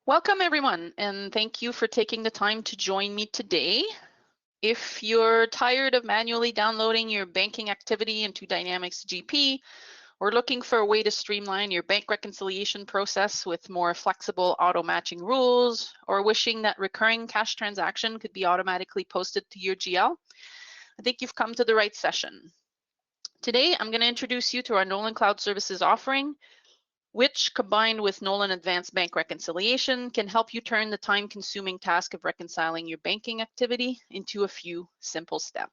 Welcome everyone, and thank you for taking the time to join me today. If you're tired of manually downloading your banking activity into Dynamics GP, or looking for a way to streamline your bank reconciliation process with more flexible auto-matching rules, or wishing that recurring cash transaction could be automatically posted to your GL, I think you've come to the right session. Today, I'm going to introduce you to our Nolan Cloud Services offering, which, combined with Nolan Advanced Bank Reconciliation, can help you turn the time-consuming task of reconciling your banking activity into a few simple steps.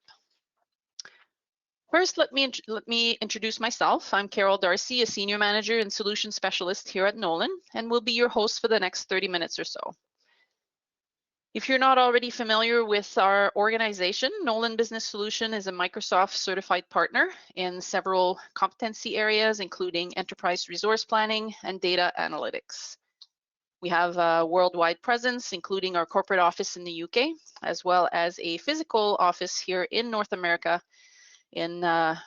First, let me introduce myself. I'm Carol Darcy, a Senior Manager and Solution Specialist here at Nolan, and will be your host for the next 30 minutes or so. If you're not already familiar with our organization, Nolan Business Solution is a Microsoft certified partner in several competency areas, including enterprise resource planning and data analytics. We have a worldwide presence, including our corporate office in the UK, as well as a physical office here in North America in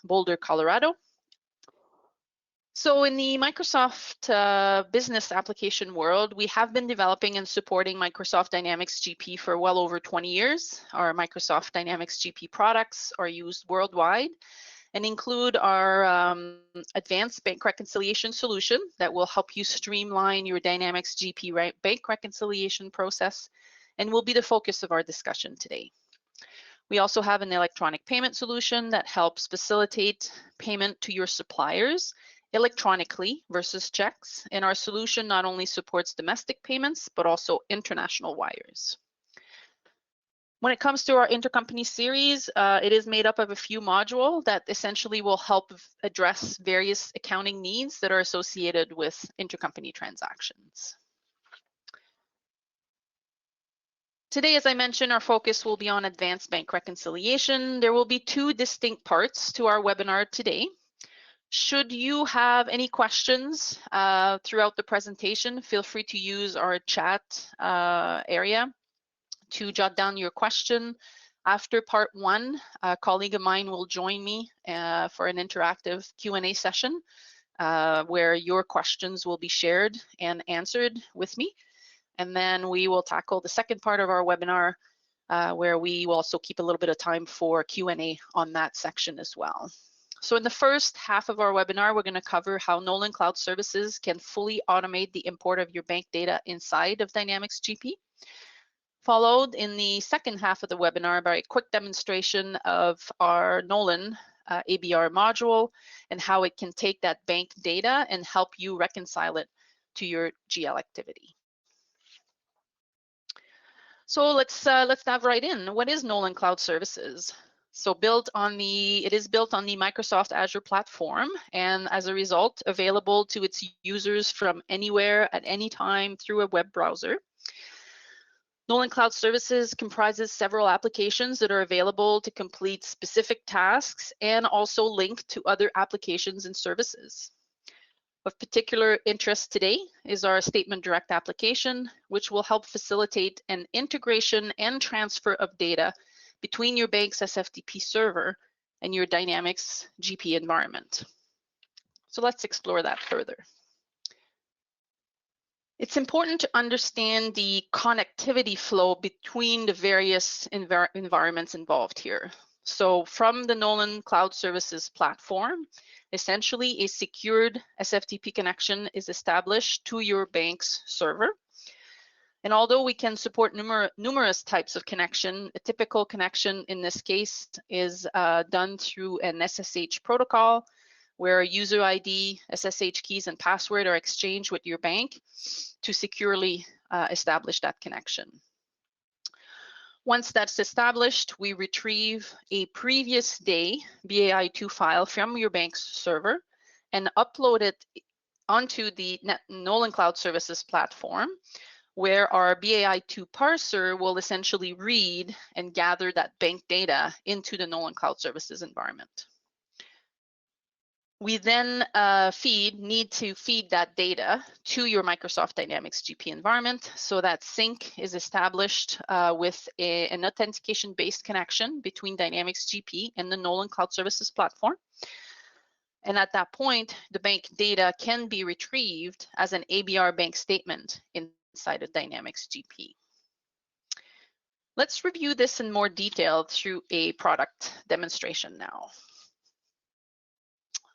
Boulder, Colorado. So in the Microsoft business application world, we have been developing and supporting Microsoft Dynamics GP for well over 20 years. Our Microsoft Dynamics GP products are used worldwide and include our Advanced Bank Reconciliation solution that will help you streamline your Dynamics GP bank reconciliation process and will be the focus of our discussion today. We also have an electronic payment solution that helps facilitate payment to your suppliers electronically versus checks, and our solution not only supports domestic payments, but also international wires. When it comes to our intercompany series, it is made up of a few modules that essentially will help address various accounting needs that are associated with intercompany transactions. Today, as I mentioned, our focus will be on advanced bank reconciliation. There will be two distinct parts to our webinar today. Should you have any questions throughout the presentation, feel free to use our chat area to jot down your question. After part one, a colleague of mine will join me for an interactive Q&A session where your questions will be shared and answered with me. And then we will tackle the second part of our webinar where we will also keep a little bit of time for Q&A on that section as well. So in the first half of our webinar, we're going to cover how Nolan Cloud Services can fully automate the import of your bank data inside of Dynamics GP. Followed in the second half of the webinar by a quick demonstration of our Nolan ABR module and how it can take that bank data and help you reconcile it to your GL activity. So let's dive right in. What is Nolan Cloud Services? So it is built on the Microsoft Azure platform, and as a result, available to its users from anywhere at any time through a web browser. Nolan Cloud Services comprises several applications that are available to complete specific tasks and also link to other applications and services. Of particular interest today is our Statement Direct application, which will help facilitate an integration and transfer of data between your bank's SFTP server and your Dynamics GP environment. So let's explore that further. It's important to understand the connectivity flow between the various environments involved here. So from the Nolan Cloud Services platform, essentially a secured SFTP connection is established to your bank's server. And although we can support numerous types of connection, a typical connection in this case is done through an SSH protocol where user ID, SSH keys, and password are exchanged with your bank to securely establish that connection. Once that's established, we retrieve a previous day BAI2 file from your bank's server and upload it onto the Nolan Cloud Services platform, where our BAI2 parser will essentially read and gather that bank data into the Nolan Cloud Services environment. We then need to feed that data to your Microsoft Dynamics GP environment. So that sync is established with an authentication-based connection between Dynamics GP and the Nolan Cloud Services platform. And at that point, the bank data can be retrieved as an ABR bank statement in inside of Dynamics GP. Let's review this in more detail through a product demonstration now.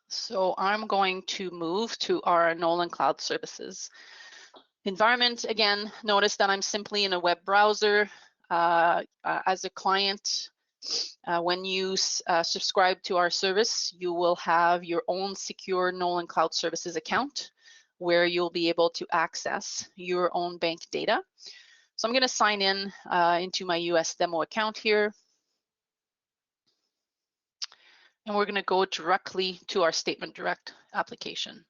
So I'm going to move to our Nolan Cloud Services environment. Again, notice that I'm simply in a web browser. As a client, when you subscribe to our service, you will have your own secure Nolan Cloud Services account where you'll be able to access your own bank data. So I'm going to sign in into my US demo account here. And we're going to go directly to our Statement Direct application.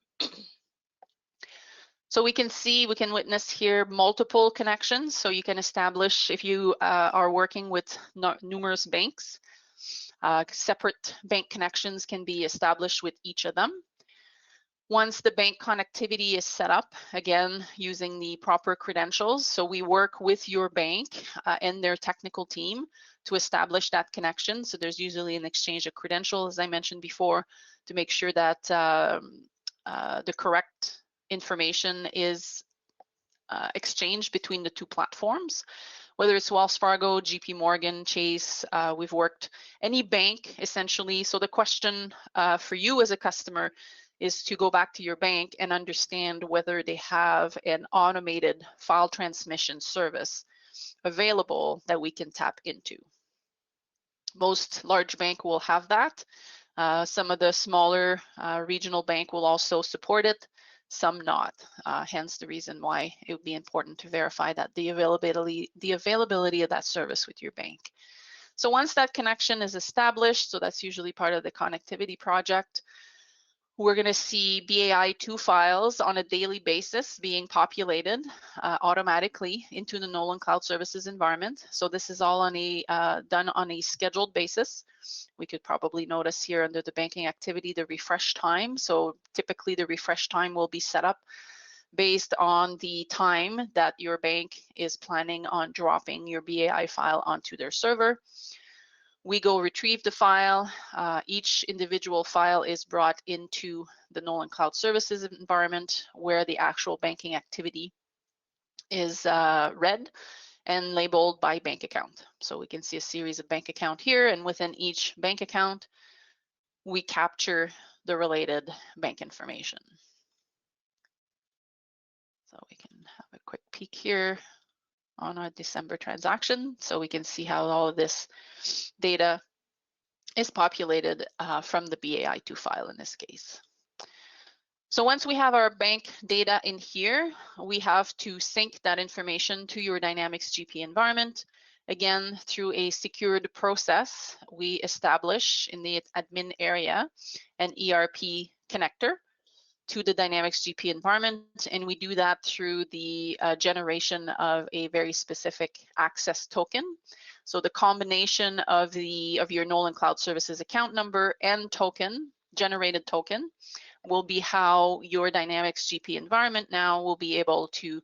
So we can witness here multiple connections. So you can establish, if you are working with numerous banks, separate bank connections can be established with each of them. Once the bank connectivity is set up, again, using the proper credentials, so we work with your bank and their technical team to establish that connection. So there's usually an exchange of credentials, as I mentioned before, to make sure that the correct information is exchanged between the two platforms. Whether it's Wells Fargo, JP Morgan, Chase, we've worked any bank essentially. So the question for you as a customer is to go back to your bank and understand whether they have an automated file transmission service available that we can tap into. Most large bank will have that. Some of the smaller regional bank will also support it, some not. Hence the reason why it would be important to verify that the availability of that service with your bank. So once that connection is established, so that's usually part of the connectivity project, we're going to see BAI2 files on a daily basis being populated automatically into the Nolan Cloud Services environment. So this is all on a done on a scheduled basis. We could probably notice here under the banking activity the refresh time. So typically the refresh time will be set up based on the time that your bank is planning on dropping your BAI file onto their server. We go retrieve the file. Each individual file is brought into the Nolan Cloud Services environment where the actual banking activity is read and labeled by bank account. So we can see a series of bank account here, and within each bank account, we capture the related bank information. So we can have a quick peek here on our December transaction. So we can see how all of this data is populated from the BAI2 file in this case. So once we have our bank data in here, we have to sync that information to your Dynamics GP environment. Again, through a secured process, we establish in the admin area an ERP connector to the Dynamics GP environment, and we do that through the generation of a very specific access token. So the combination of your Nolan Cloud Services account number and token, generated token, will be how your Dynamics GP environment now will be able to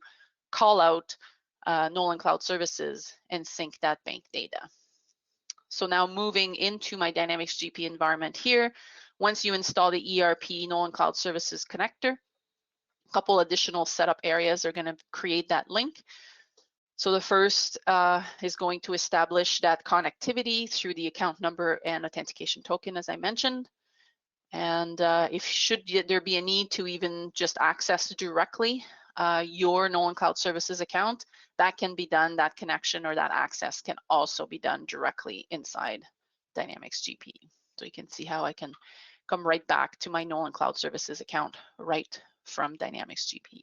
call out Nolan Cloud Services and sync that bank data. So now moving into my Dynamics GP environment here, once you install the ERP Nolan Cloud Services connector, a couple additional setup areas are going to create that link. So the first is going to establish that connectivity through the account number and authentication token, as I mentioned. And if should there be a need to even just access directly your Nolan Cloud Services account, that can be done, that connection or that access can also be done directly inside Dynamics GP. So you can see how I can come right back to my Nolan Cloud Services account right from Dynamics GP.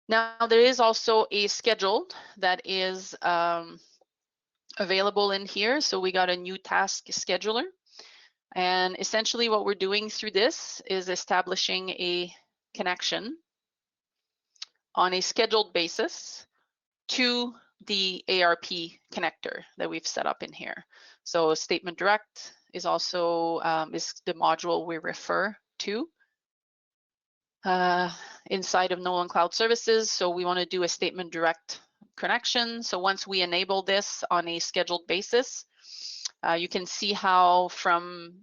Now there is also a schedule that is available in here. So we got a new task scheduler. And essentially what we're doing through this is establishing a connection on a scheduled basis to the ARP connector that we've set up in here. So Statement Direct is also is the module we refer to inside of Nolan Cloud Services. So we want to do a Statement Direct connection. So once we enable this on a scheduled basis, you can see how from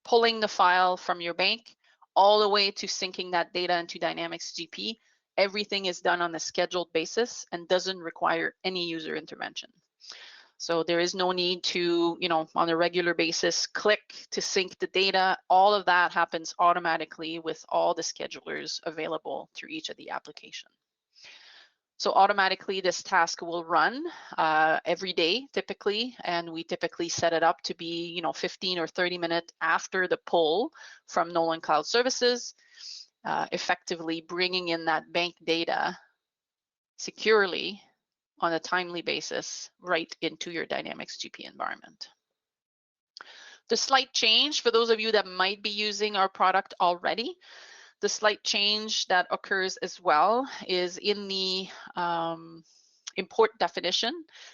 pulling the file from your bank all the way to syncing that data into Dynamics GP, everything is done on a scheduled basis and doesn't require any user intervention. So there is no need to, on a regular basis, click to sync the data. All of that happens automatically with all the schedulers available through each of the application. So automatically this task will run every day typically, and we typically set it up to be 15 or 30 minutes after the pull from Nolan Cloud Services, effectively bringing in that bank data securely on a timely basis right into your Dynamics GP environment. The slight change for those of you that might be using our product already, the slight change that occurs as well is in the import definition.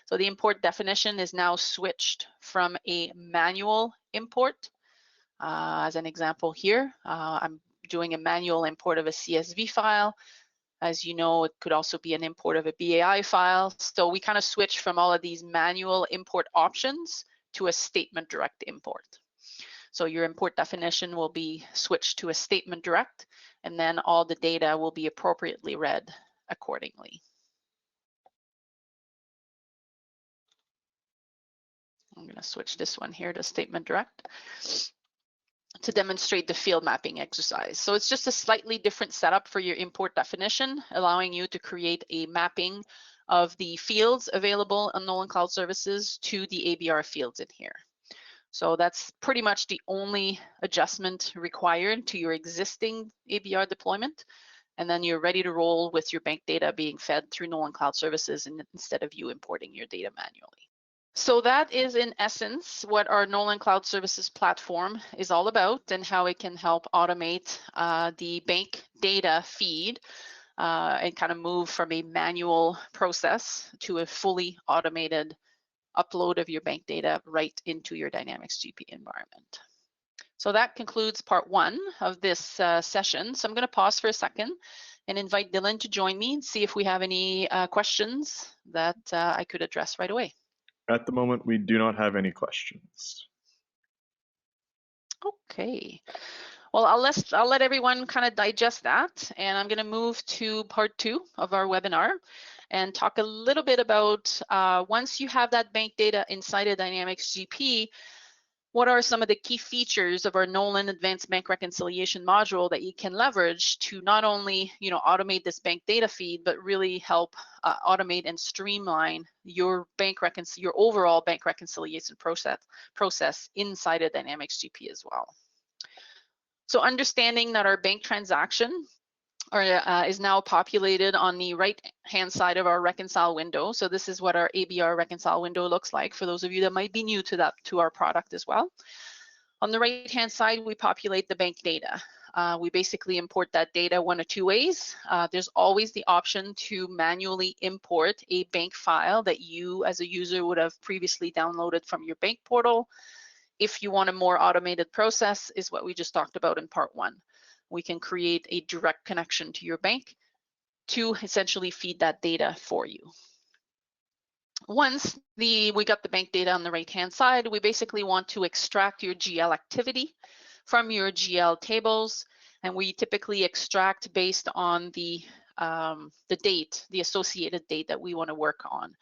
So the import definition is now switched from a manual import. As an example here, I'm doing a manual import of a CSV file. As you know, it could also be an import of a BAI file. So we kind of switch from all of these manual import options to a statement direct import. So your import definition will be switched to a statement direct, and then all the data will be appropriately read accordingly. I'm going to switch this one here to statement direct to demonstrate the field mapping exercise. So it's just a slightly different setup for your import definition, allowing you to create a mapping of the fields available on Nolan Cloud Services to the ABR fields in here. So that's pretty much the only adjustment required to your existing ABR deployment. And then you're ready to roll with your bank data being fed through Nolan Cloud Services instead of you importing your data manually. So that is in essence what our Nolan Cloud Services platform is all about and how it can help automate the bank data feed and kind of move from a manual process to a fully automated upload of your bank data right into your Dynamics GP environment. So that concludes part one of this session. So I'm going to pause for a second and invite Dylan to join me and see if we have any questions that I could address right away. At the moment, we do not have any questions. Okay. Well, I'll let everyone kind of digest that, and I'm going to move to part two of our webinar and talk a little bit about once you have that bank data inside of Dynamics GP, what are some of the key features of our Nolan Advanced Bank Reconciliation module that you can leverage to not only automate this bank data feed, but really help automate and streamline your overall bank reconciliation process inside of Dynamics GP as well. So understanding that our bank transaction is now populated on the right-hand side of our reconcile window. So this is what our ABR reconcile window looks like for those of you that might be new to our product as well. On the right-hand side, we populate the bank data. We basically import that data one of two ways. There's always the option to manually import a bank file that you as a user would have previously downloaded from your bank portal. If you want a more automated process, is what we just talked about in part one. We can create a direct connection to your bank to essentially feed that data for you. Once we got the bank data on the right-hand side, we basically want to extract your GL activity from your GL tables, and we typically extract based on the date, the associated date that we want to work on.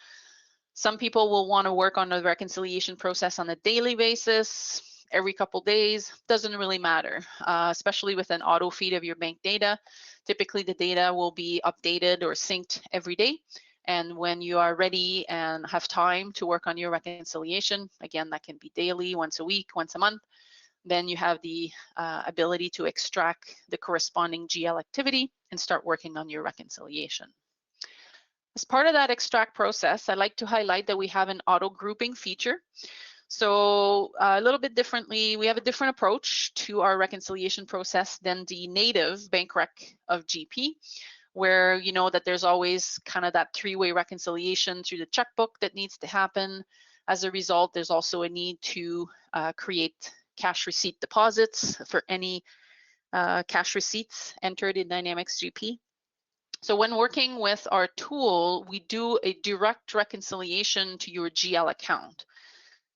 Some people will want to work on the reconciliation process on a daily basis, every couple days, doesn't really matter, especially with an auto feed of your bank data. Typically the data will be updated or synced every day. And when you are ready and have time to work on your reconciliation, again, that can be daily, once a week, once a month, then you have the ability to extract the corresponding GL activity and start working on your reconciliation. As part of that extract process, I'd like to highlight that we have an auto grouping feature. So a little bit differently, we have a different approach to our reconciliation process than the native bank rec of GP, where you know that there's always kind of that three-way reconciliation through the checkbook that needs to happen. As a result, there's also a need to create cash receipt deposits for any cash receipts entered in Dynamics GP. So when working with our tool, we do a direct reconciliation to your GL account.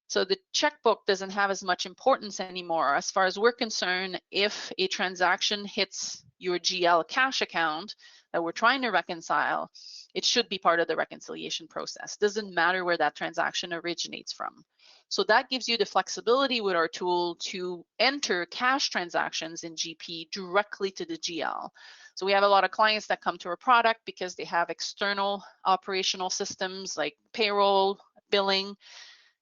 So the checkbook doesn't have as much importance anymore. As far as we're concerned, if a transaction hits your GL cash account that we're trying to reconcile, it should be part of the reconciliation process. Doesn't matter where that transaction originates from. So that gives you the flexibility with our tool to enter cash transactions in GP directly to the GL. So we have a lot of clients that come to our product because they have external operational systems like payroll, billing,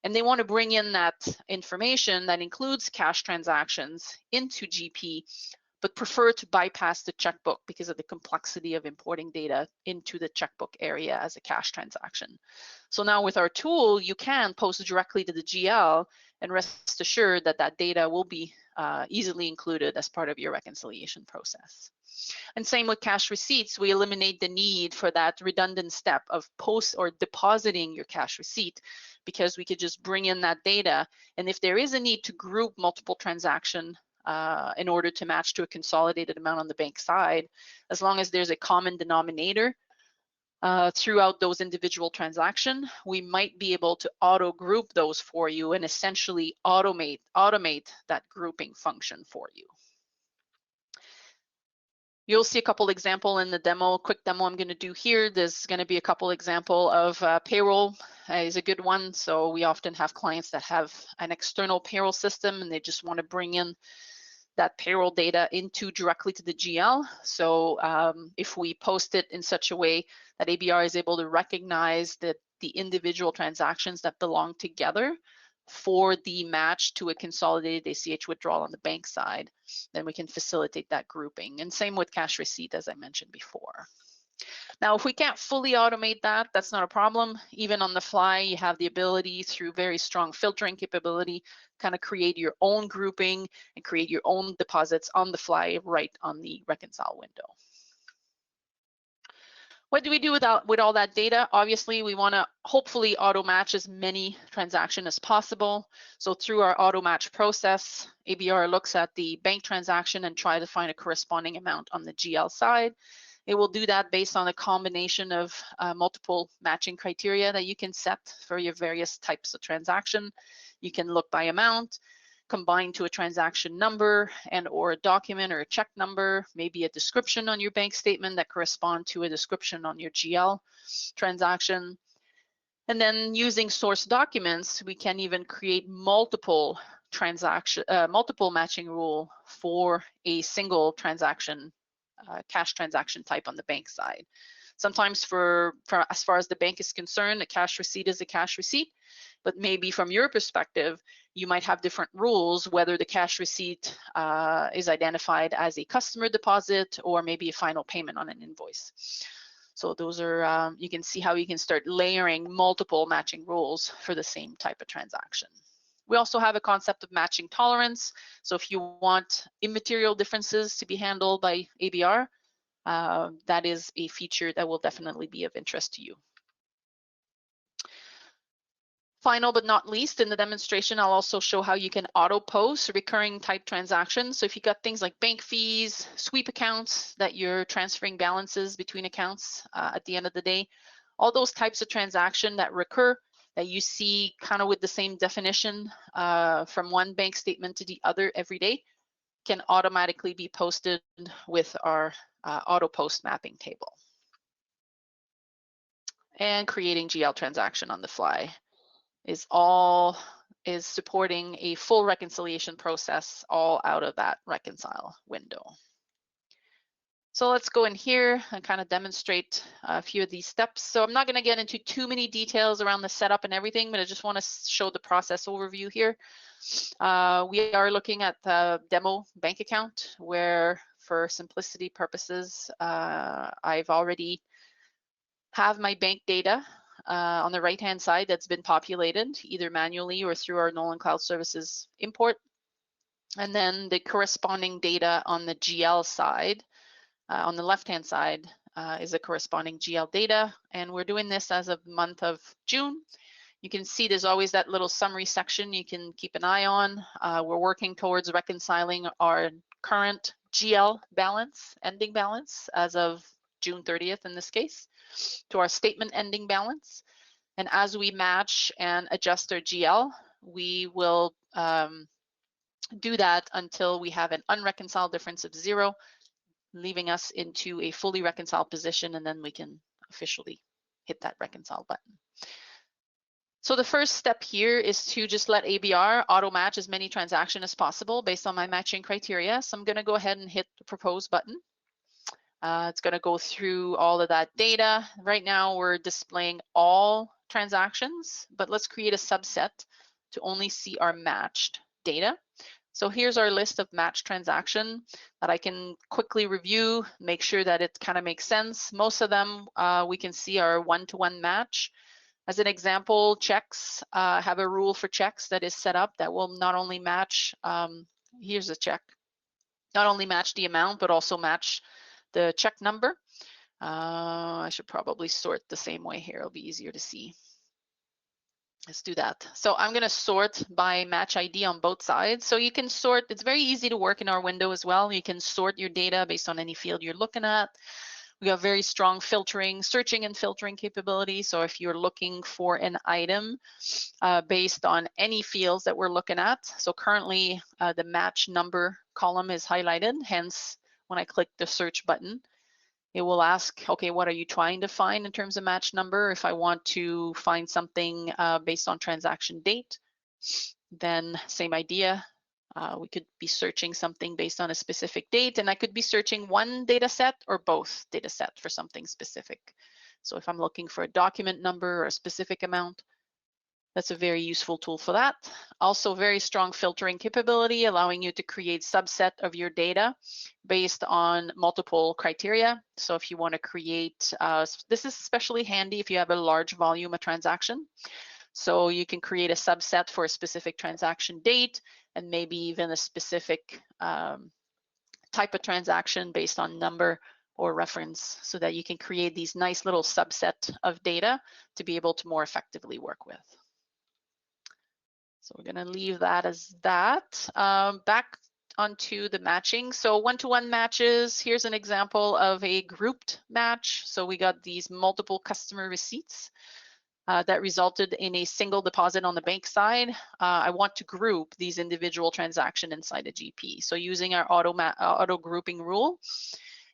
and they want to bring in that information that includes cash transactions into GP, but prefer to bypass the checkbook because of the complexity of importing data into the checkbook area as a cash transaction. So now with our tool, you can post directly to the GL and rest assured that that data will be easily included as part of your reconciliation process. And same with cash receipts, we eliminate the need for that redundant step of post or depositing your cash receipt, because we could just bring in that data. And if there is a need to group multiple transactions in order to match to a consolidated amount on the bank side, as long as there's a common denominator throughout those individual transactions, we might be able to auto group those for you and essentially automate that grouping function for you. You'll see a couple example in the demo, quick demo I'm going to do here. There's going to be a couple example of payroll is a good one. So we often have clients that have an external payroll system and they just want to bring in that payroll data into directly to the GL. So if we post it in such a way that ABR is able to recognize that the individual transactions that belong together for the match to a consolidated ACH withdrawal on the bank side, then we can facilitate that grouping. And same with cash receipt, as I mentioned before. Now, if we can't fully automate that, that's not a problem. Even on the fly, you have the ability through very strong filtering capability, kind of create your own grouping and create your own deposits on the fly right on the reconcile window. What do we do with all that data? Obviously, we want to hopefully auto match as many transactions as possible. So through our auto match process, ABR looks at the bank transaction and try to find a corresponding amount on the GL side. It will do that based on a combination of multiple matching criteria that you can set for your various types of transaction. You can look by amount, combined to a transaction number and or a document or a check number, maybe a description on your bank statement that correspond to a description on your GL transaction. And then using source documents, we can even create multiple matching rule for a single transaction, cash transaction type on the bank side. Sometimes for as far as the bank is concerned, a cash receipt is a cash receipt, but maybe from your perspective, you might have different rules, whether the cash receipt is identified as a customer deposit or maybe a final payment on an invoice. So those are, you can see how you can start layering multiple matching rules for the same type of transaction. We also have a concept of matching tolerance. So if you want immaterial differences to be handled by ABR, that is a feature that will definitely be of interest to you. Final but not least, in the demonstration, I'll also show how you can auto post recurring type transactions. So if you got things like bank fees, sweep accounts that you're transferring balances between accounts at the end of the day, all those types of transaction that recur that you see kind of with the same definition from one bank statement to the other every day can automatically be posted with our auto post mapping table. And creating GL transaction on the fly is supporting a full reconciliation process all out of that reconcile window. So let's go in here and kind of demonstrate a few of these steps. So I'm not going to get into too many details around the setup and everything, but I just want to show the process overview here. We are looking at the demo bank account where, for simplicity purposes, I've already have my bank data on the right-hand side that's been populated either manually or through our Nolan Cloud Services import. And then the corresponding data on the GL side, on the left-hand side, is the corresponding GL data. And we're doing this as of the month of June. You can see there's always that little summary section you can keep an eye on. We're working towards reconciling our current GL balance, ending balance, as of June 30th in this case, to our statement ending balance. And as we match and adjust our GL, we will do that until we have an unreconciled difference of 0, leaving us into a fully reconciled position, and then we can officially hit that reconcile button. So the first step here is to just let ABR auto match as many transactions as possible based on my matching criteria. So I'm going to go ahead and hit the propose button. It's going to go through all of that data. Right now we're displaying all transactions, but let's create a subset to only see our matched data. So here's our list of matched transaction that I can quickly review, make sure that it kind of makes sense. Most of them we can see are one-to-one match. As an example, checks have a rule for checks that is set up that will not only match, here's a check, not only match the amount, but also match the check number. I should probably sort the same way here. It'll be easier to see. Let's do that. So I'm going to sort by match ID on both sides. So you can sort, it's very easy to work in our window as well. You can sort your data based on any field you're looking at. We have very strong filtering, searching and filtering capability. So if you're looking for an item based on any fields that we're looking at, so currently the match number column is highlighted. Hence, when I click the search button, it will ask, okay, what are you trying to find in terms of match number? If I want to find something based on transaction date, then same idea. We could be searching something based on a specific date, and I could be searching one data set or both data set for something specific. So if I'm looking for a document number or a specific amount, that's a very useful tool for that. Also very strong filtering capability, allowing you to create subset of your data based on multiple criteria. So if you want to create, this is especially handy if you have a large volume of transaction. So you can create a subset for a specific transaction date and maybe even a specific type of transaction based on number or reference, so that you can create these nice little subset of data to be able to more effectively work with. So we're going to leave that as that. Back onto the matching. So one-to-one matches. Here's an example of a grouped match. So we got these multiple customer receipts that resulted in a single deposit on the bank side. I want to group these individual transactions inside a GP. So using our auto grouping rule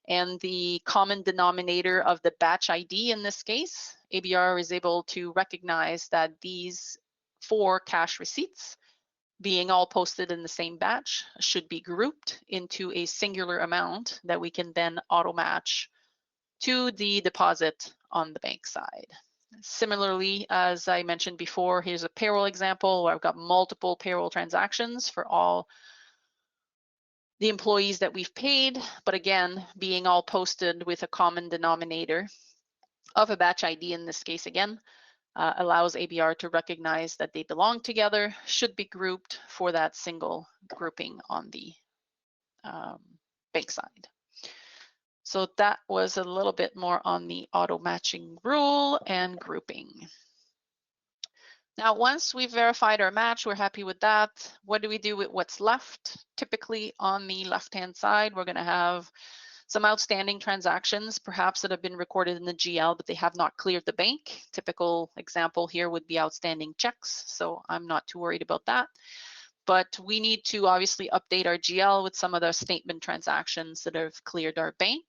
and the common denominator of the batch ID in this case, ABR is able to recognize that these 4 cash receipts, being all posted in the same batch, should be grouped into a singular amount that we can then auto match to the deposit on the bank side. Similarly, as I mentioned before, here's a payroll example where I've got multiple payroll transactions for all the employees that we've paid, but again, being all posted with a common denominator of a batch ID in this case again, allows ABR to recognize that they belong together, should be grouped for that single grouping on the bank side. So that was a little bit more on the auto matching rule and grouping. Now, once we've verified our match, we're happy with that. What do we do with what's left? Typically on the left-hand side, we're going to have some outstanding transactions, perhaps that have been recorded in the GL, but they have not cleared the bank. Typical example here would be outstanding checks, so I'm not too worried about that. But we need to obviously update our GL with some of the statement transactions that have cleared our bank.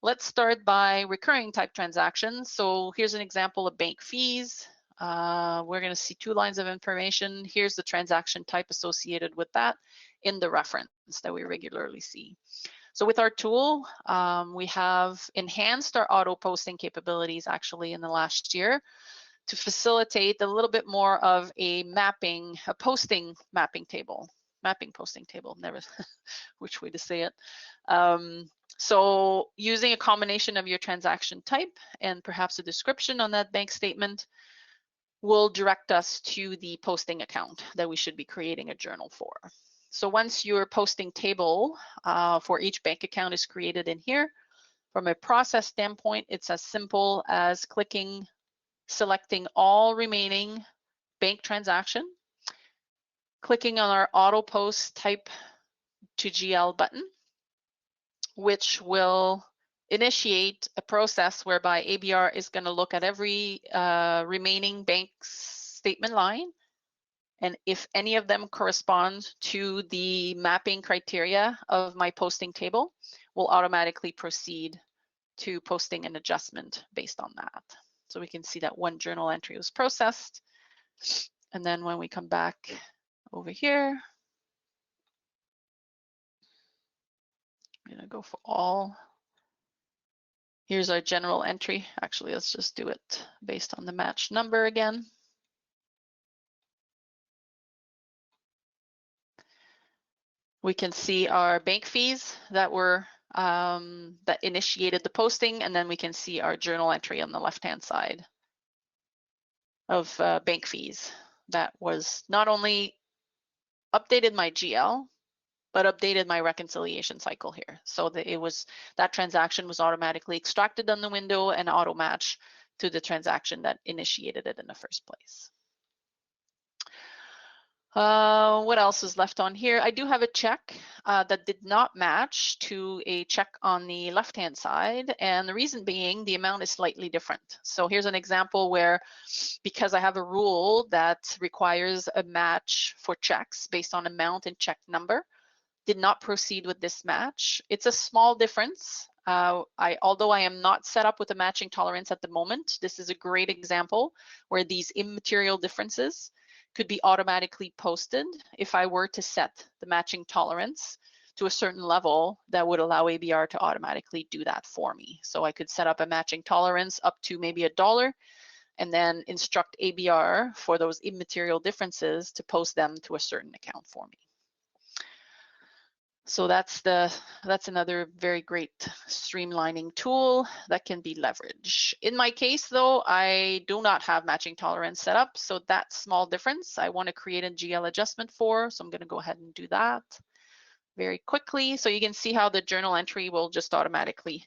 Let's start by recurring type transactions. So here's an example of bank fees. We're going to see 2 lines of information. Here's the transaction type associated with that in the reference that we regularly see. So with our tool, we have enhanced our auto posting capabilities actually in the last year to facilitate a little bit more of a mapping, a posting mapping posting table, never which way to say it. So using a combination of your transaction type and perhaps a description on that bank statement will direct us to the posting account that we should be creating a journal for. So once your posting table for each bank account is created in here, from a process standpoint, it's as simple as selecting all remaining bank transaction, clicking on our auto post type to GL button, which will initiate a process whereby ABR is going to look at every remaining bank statement line And if any of them correspond to the mapping criteria of my posting table, we'll automatically proceed to posting an adjustment based on that. So we can see that one journal entry was processed. And then when we come back over here, I'm gonna go for all. Here's our general entry. Actually, let's just do it based on the match number again. We can see our bank fees that were that initiated the posting, and then we can see our journal entry on the left-hand side of bank fees. That was not only updated my GL, but updated my reconciliation cycle here. So that that transaction was automatically extracted on the window and auto match to the transaction that initiated it in the first place. What else is left on here? I do have a check that did not match to a check on the left-hand side, and the reason being the amount is slightly different. So here's an example where, because I have a rule that requires a match for checks based on amount and check number, did not proceed with this match. It's a small difference. Although I am not set up with a matching tolerance at the moment, this is a great example where these immaterial differences could be automatically posted if I were to set the matching tolerance to a certain level that would allow ABR to automatically do that for me. So I could set up a matching tolerance up to maybe $1 and then instruct ABR for those immaterial differences to post them to a certain account for me. So that's another very great streamlining tool that can be leveraged. In my case though, I do not have matching tolerance set up, so that small difference I want to create a GL adjustment for, so I'm going to go ahead and do that very quickly. So you can see how the journal entry will just automatically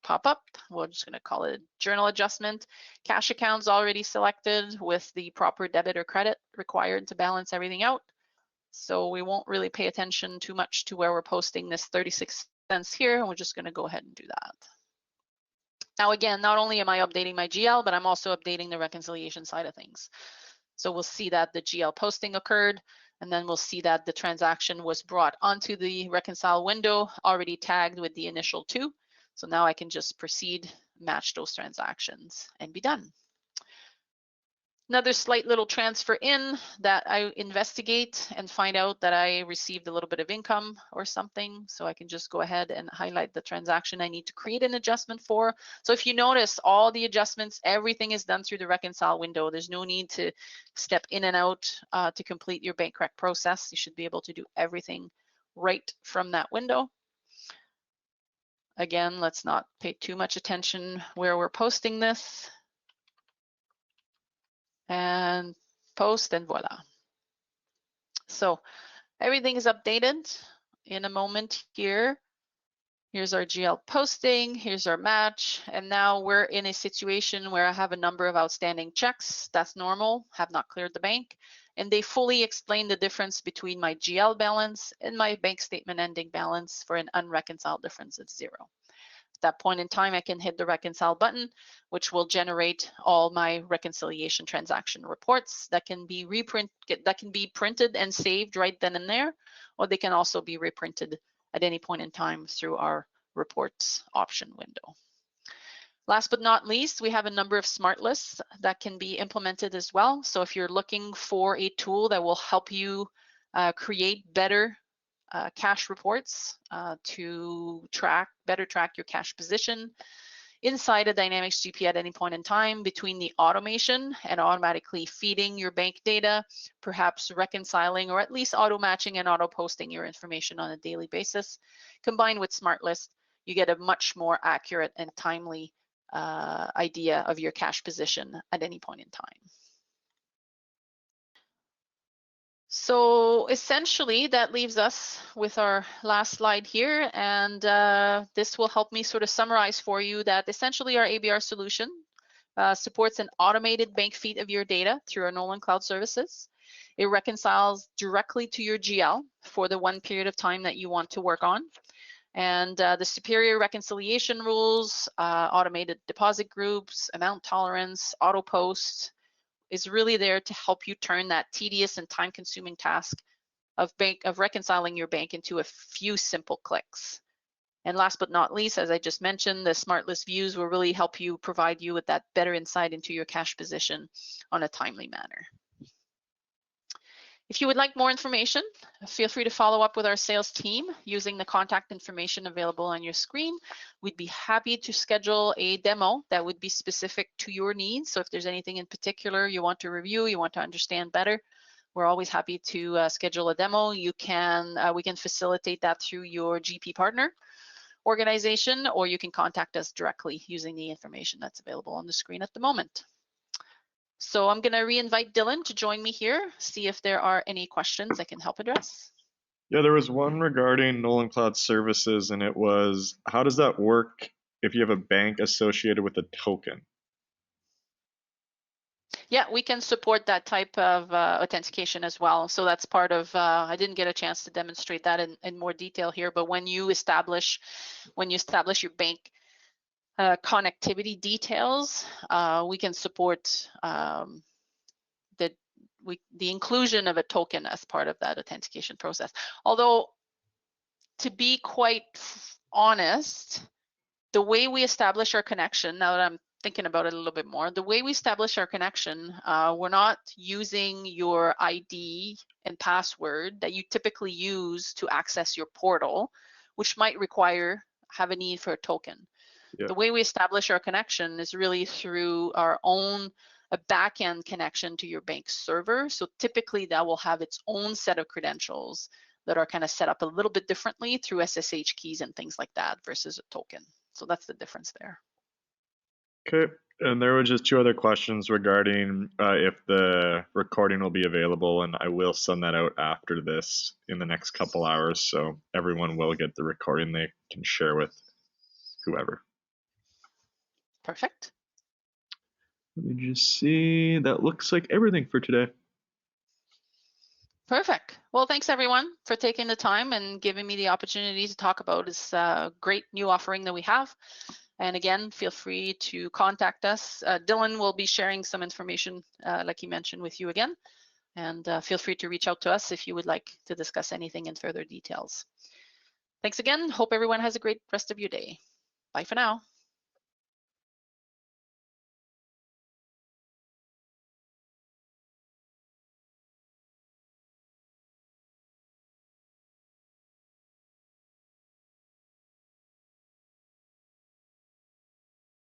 pop up. We're just going to call it journal adjustment. Cash accounts already selected with the proper debit or credit required to balance everything out. So we won't really pay attention too much to where we're posting this 36 cents here. We're just going to go ahead and do that. Now, again, not only am I updating my GL, but I'm also updating the reconciliation side of things. So we'll see that the GL posting occurred, and then we'll see that the transaction was brought onto the reconcile window, already tagged with the initial 2. So now I can just proceed, match those transactions, and be done. Another slight little transfer in that I investigate and find out that I received a little bit of income or something. So I can just go ahead and highlight the transaction I need to create an adjustment for. So if you notice, all the adjustments, everything is done through the reconcile window. There's no need to step in and out to complete your bank rec process. You should be able to do everything right from that window. Again, let's not pay too much attention where we're posting this. And post, and voila. So everything is updated in a moment here. Here's our GL posting, here's our match, and now we're in a situation where I have a number of outstanding checks. That's normal, have not cleared the bank, and they fully explain the difference between my GL balance and my bank statement ending balance for an unreconciled difference of 0. At that point in time, I can hit the reconcile button, which will generate all my reconciliation transaction reports that can be printed and saved right then and there, or they can also be reprinted at any point in time through our reports option window. Last but not least, we have a number of smart lists that can be implemented as well. So if you're looking for a tool that will help you create better cash reports to better track your cash position inside a Dynamics GP at any point in time, between the automation and automatically feeding your bank data, perhaps reconciling or at least auto matching and auto posting your information on a daily basis. Combined with Smart List, you get a much more accurate and timely idea of your cash position at any point in time. So essentially that leaves us with our last slide here, and this will help me sort of summarize for you that essentially our ABR solution supports an automated bank feed of your data through our Nolan Cloud services. It reconciles directly to your GL for the one period of time that you want to work on. And the superior reconciliation rules, automated deposit groups, amount tolerance, auto post, is really there to help you turn that tedious and time-consuming task of reconciling your bank into a few simple clicks. And last but not least, as I just mentioned, the Smart List views will really help you provide you with that better insight into your cash position on a timely manner. If you would like more information, feel free to follow up with our sales team using the contact information available on your screen. We'd be happy to schedule a demo that would be specific to your needs. So if there's anything in particular you want to review, you want to understand better, we're always happy to schedule a demo. We can facilitate that through your GP partner organization, or you can contact us directly using the information that's available on the screen at the moment. So I'm going to re-invite Dylan to join me here, see if there are any questions I can help address. Yeah, there was one regarding Nolan Cloud Services, and it was, how does that work if you have a bank associated with a token? Yeah, we can support that type of authentication as well. So that's part of, I didn't get a chance to demonstrate that in more detail here, but when you establish your bank connectivity details, we can support the inclusion of a token as part of that authentication process. Although, to be quite honest, the way we establish our connection, now that I'm thinking about it a little bit more, the way we establish our connection, we're not using your ID and password that you typically use to access your portal, which might have a need for a token. Yeah. The way we establish our connection is really through our own back-end connection to your bank server. So typically that will have its own set of credentials that are kind of set up a little bit differently through SSH keys and things like that versus a token. So that's the difference there. Okay, and there were just two other questions regarding if the recording will be available, and I will send that out after this in the next couple hours, so everyone will get the recording they can share with whoever. Perfect. Let me just see. That looks like everything for today. Perfect. Well, thanks everyone for taking the time and giving me the opportunity to talk about this great new offering that we have. And again, feel free to contact us. Dylan will be sharing some information, like he mentioned, with you again. And feel free to reach out to us if you would like to discuss anything in further details. Thanks again. Hope everyone has a great rest of your day. Bye for now.